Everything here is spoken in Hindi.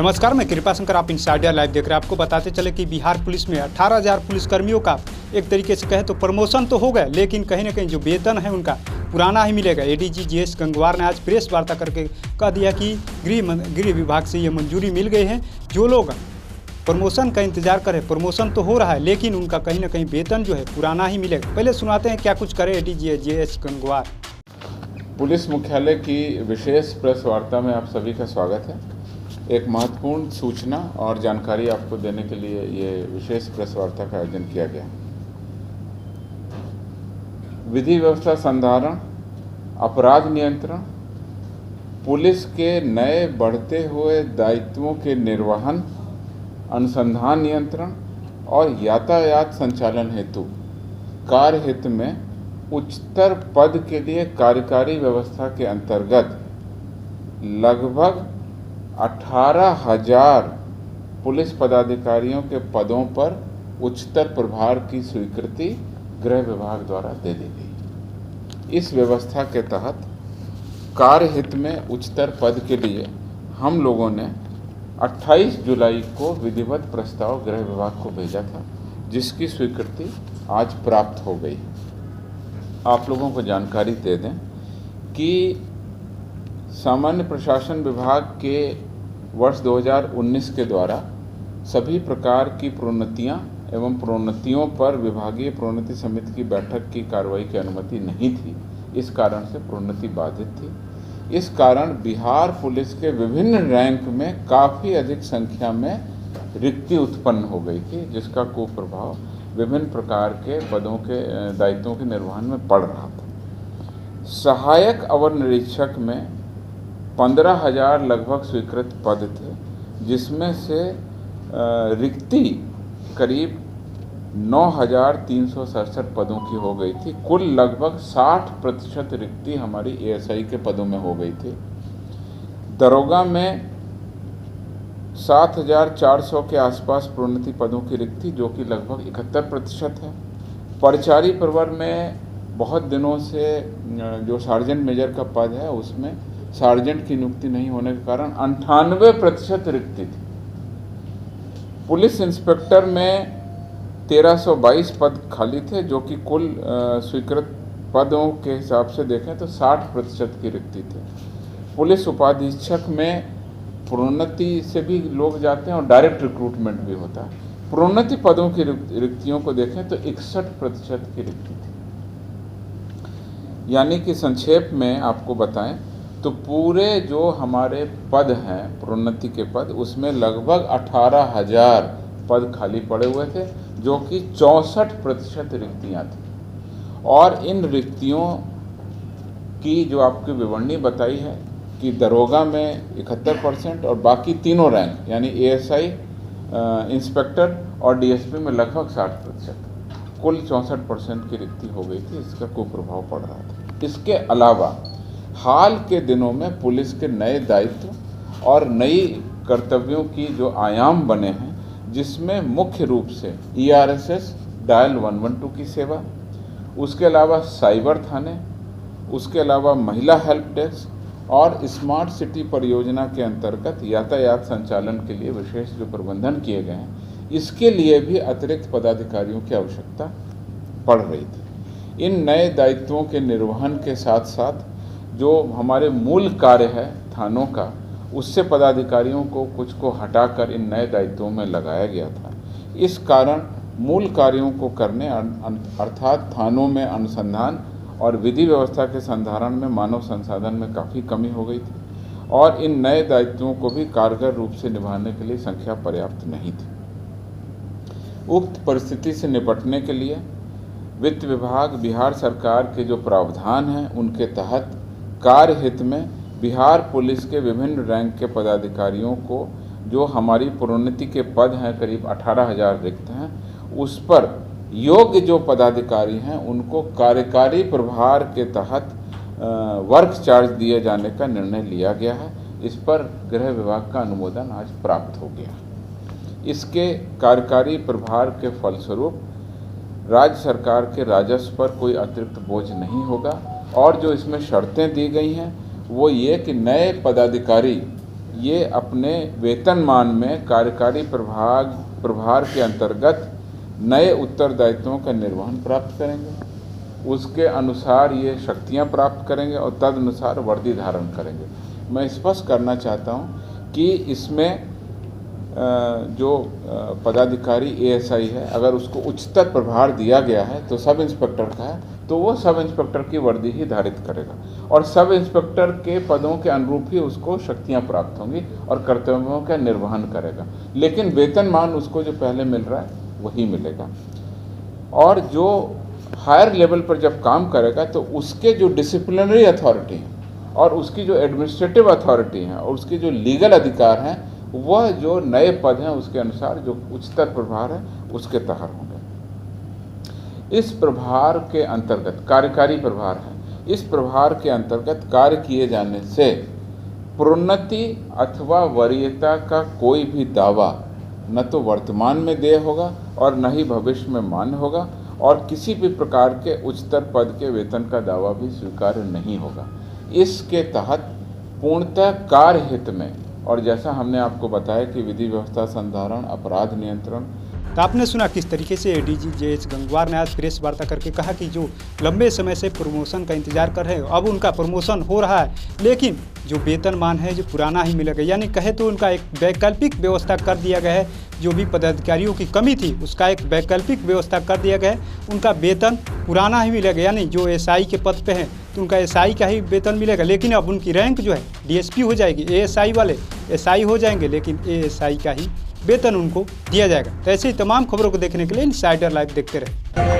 नमस्कार, मैं कृपा शंकर, आप इनसाइडर लाइव देख रहे हैं। आपको बताते चले कि बिहार पुलिस में 18,000 पुलिसकर्मियों का एक तरीके से कहे तो प्रमोशन तो हो गया, लेकिन कहीं ना कहीं जो वेतन है उनका पुराना ही मिलेगा। एडीजी जीएस गंगवार ने आज प्रेस वार्ता करके कह दिया कि गृह विभाग से ये मंजूरी मिल गई है। जो लोग प्रमोशन का इंतजार करें, प्रमोशन तो हो रहा है, लेकिन उनका कहीं ना कहीं वेतन जो है पुराना ही मिलेगा। पहले सुनाते हैं क्या कुछ करे एडीजी जीएस गंगवार। पुलिस मुख्यालय की विशेष प्रेस वार्ता में आप सभी का स्वागत है। एक महत्वपूर्ण सूचना और जानकारी आपको देने के लिए ये विशेष प्रेस वार्ता का आयोजन किया गया। विधि व्यवस्था संधारण, अपराध नियंत्रण, पुलिस के नए बढ़ते हुए दायित्वों के निर्वहन, अनुसंधान नियंत्रण और यातायात संचालन हेतु कार्य हित में उच्चतर पद के लिए कार्यकारी व्यवस्था के अंतर्गत लगभग 18,000 पुलिस पदाधिकारियों के पदों पर उच्चतर प्रभार की स्वीकृति गृह विभाग द्वारा दे दी गई। इस व्यवस्था के तहत कार्य हित में उच्चतर पद के लिए हम लोगों ने 28 जुलाई को विधिवत प्रस्ताव गृह विभाग को भेजा था, जिसकी स्वीकृति आज प्राप्त हो गई। आप लोगों को जानकारी दे दें कि सामान्य प्रशासन विभाग के वर्ष 2019 के द्वारा सभी प्रकार की प्रोन्नतियां एवं प्रोन्नतियों पर विभागीय प्रोन्नति समिति की बैठक की कार्रवाई की अनुमति नहीं थी। इस कारण से प्रोन्नति बाधित थी। इस कारण बिहार पुलिस के विभिन्न रैंक में काफ़ी अधिक संख्या में रिक्ति उत्पन्न हो गई थी, जिसका कुप्रभाव विभिन्न प्रकार के पदों के दायित्वों के निर्वहन में पड़ रहा था। सहायक अवर निरीक्षक में 15,000 लगभग स्वीकृत पद थे, जिसमें से रिक्ति करीब 9,367 पदों की हो गई थी। कुल लगभग 60% रिक्ति हमारी एएसआई के पदों में हो गई थी। दरोगा में 7,400 के आसपास प्रोन्नति पदों की रिक्ति, जो कि लगभग 71% है। परिचारी प्रवर में बहुत दिनों से जो सार्जेंट मेजर का पद है, उसमें सार्जेंट की नियुक्ति नहीं होने के कारण 98% रिक्ति थी। पुलिस इंस्पेक्टर में 1,322 पद खाली थे, जो कि कुल स्वीकृत पदों के हिसाब से देखें तो 60% की रिक्ति थी। पुलिस उपाधीक्षक में प्रोन्नति से भी लोग जाते हैं और डायरेक्ट रिक्रूटमेंट भी होता है। प्रोन्नति पदों की रिक्तियों को देखें तो 61% की रिक्ति थी। यानी कि संक्षेप में आपको बताएं तो पूरे जो हमारे पद हैं प्रोन्नति के पद, उसमें लगभग 18,000 पद खाली पड़े हुए थे, जो कि 64% रिक्तियाँ थी। और इन रिक्तियों की जो आपकी विवरणी बताई है कि दरोगा में 71% और बाकी तीनों रैंक यानी एएसआई, इंस्पेक्टर और डीएसपी में लगभग 60%, कुल 64% की रिक्ति हो गई थी। इसका कुप्रभाव पड़ रहा था। इसके अलावा हाल के दिनों में पुलिस के नए दायित्व और नई कर्तव्यों की जो आयाम बने हैं, जिसमें मुख्य रूप से ईआरएसएस डायल 112 की सेवा, उसके अलावा साइबर थाने, उसके अलावा महिला हेल्प डेस्क और स्मार्ट सिटी परियोजना के अंतर्गत यातायात संचालन के लिए विशेष जो प्रबंधन किए गए हैं, इसके लिए भी अतिरिक्त पदाधिकारियों की आवश्यकता पड़ रही थी। इन नए दायित्वों के निर्वहन के साथ साथ जो हमारे मूल कार्य है थानों का, उससे पदाधिकारियों को कुछ को हटाकर इन नए दायित्वों में लगाया गया था। इस कारण मूल कार्यों को करने अर्थात थानों में अनुसंधान और विधि व्यवस्था के संधारण में मानव संसाधन में काफ़ी कमी हो गई थी और इन नए दायित्वों को भी कारगर रूप से निभाने के लिए संख्या पर्याप्त नहीं थी। उक्त परिस्थिति से निपटने के लिए वित्त विभाग, बिहार सरकार के जो प्रावधान हैं, उनके तहत कार्य हित में बिहार पुलिस के विभिन्न रैंक के पदाधिकारियों को जो हमारी प्रोन्नति के पद हैं करीब 18,000 रिक्त हैं, उस पर योग्य जो पदाधिकारी हैं उनको कार्यकारी प्रभार के तहत वर्क चार्ज दिए जाने का निर्णय लिया गया है। इस पर गृह विभाग का अनुमोदन आज प्राप्त हो गया। इसके कार्यकारी प्रभार के फलस्वरूप राज्य सरकार के राजस्व पर कोई अतिरिक्त बोझ नहीं होगा और जो इसमें शर्तें दी गई हैं वो ये कि नए पदाधिकारी ये अपने वेतनमान में कार्यकारी प्रभार के अंतर्गत नए उत्तरदायित्वों का निर्वहन प्राप्त करेंगे। उसके अनुसार ये शक्तियां प्राप्त करेंगे और तदनुसार वर्दी धारण करेंगे। मैं स्पष्ट करना चाहता हूं कि इसमें जो पदाधिकारी एएसआई है, अगर उसको उच्चतर प्रभार दिया गया है तो सब इंस्पेक्टर का है, तो वो सब इंस्पेक्टर की वर्दी ही धारित करेगा और सब इंस्पेक्टर के पदों के अनुरूप ही उसको शक्तियां प्राप्त होंगी और कर्तव्यों का निर्वहन करेगा। लेकिन वेतनमान उसको जो पहले मिल रहा है वही मिलेगा। और जो हायर लेवल पर जब काम करेगा तो उसके जो डिसिप्लिनरी अथॉरिटी है और उसकी जो एडमिनिस्ट्रेटिव अथॉरिटी है और उसके जो लीगल अधिकार हैं, वह जो नए पद हैं उसके अनुसार जो उच्चतर प्रभार है उसके तहत होंगे। इस प्रभार के अंतर्गत कार्यकारी प्रभार है। इस प्रभार के अंतर्गत कार्य किए जाने से प्रोन्नति अथवा वरीयता का कोई भी दावा न तो वर्तमान में देय होगा और न ही भविष्य में मान्य होगा और किसी भी प्रकार के उच्चतर पद के वेतन का दावा भी स्वीकार्य नहीं होगा। इसके तहत पूर्णतः कार्य हित में, और जैसा हमने आपको बताया कि विधि व्यवस्था संधारण, अपराध नियंत्रण। तो आपने सुना किस तरीके से एडीजी जेएस गंगवार ने आज प्रेस वार्ता करके कहा कि जो लंबे समय से प्रमोशन का इंतजार कर रहे हैं, अब उनका प्रमोशन हो रहा है, लेकिन जो वेतनमान है जो पुराना ही मिलेगा। यानी कहे तो उनका एक वैकल्पिक व्यवस्था कर दिया गया है। जो भी पदाधिकारियों की कमी थी उसका एक वैकल्पिक व्यवस्था कर दिया गया है। उनका वेतन पुराना ही मिलेगा, यानी जो एसआई के पद पे हैं तो उनका एसआई का ही वेतन मिलेगा। लेकिन अब उनकी रैंक जो है डीएसपी हो जाएगी, एएसआई वाले एसआई हो जाएंगे, लेकिन एएसआई का ही वेतन उनको दिया जाएगा। तो ऐसे ही तमाम खबरों को देखने के लिए इनसाइडर लाइव देखते रहे।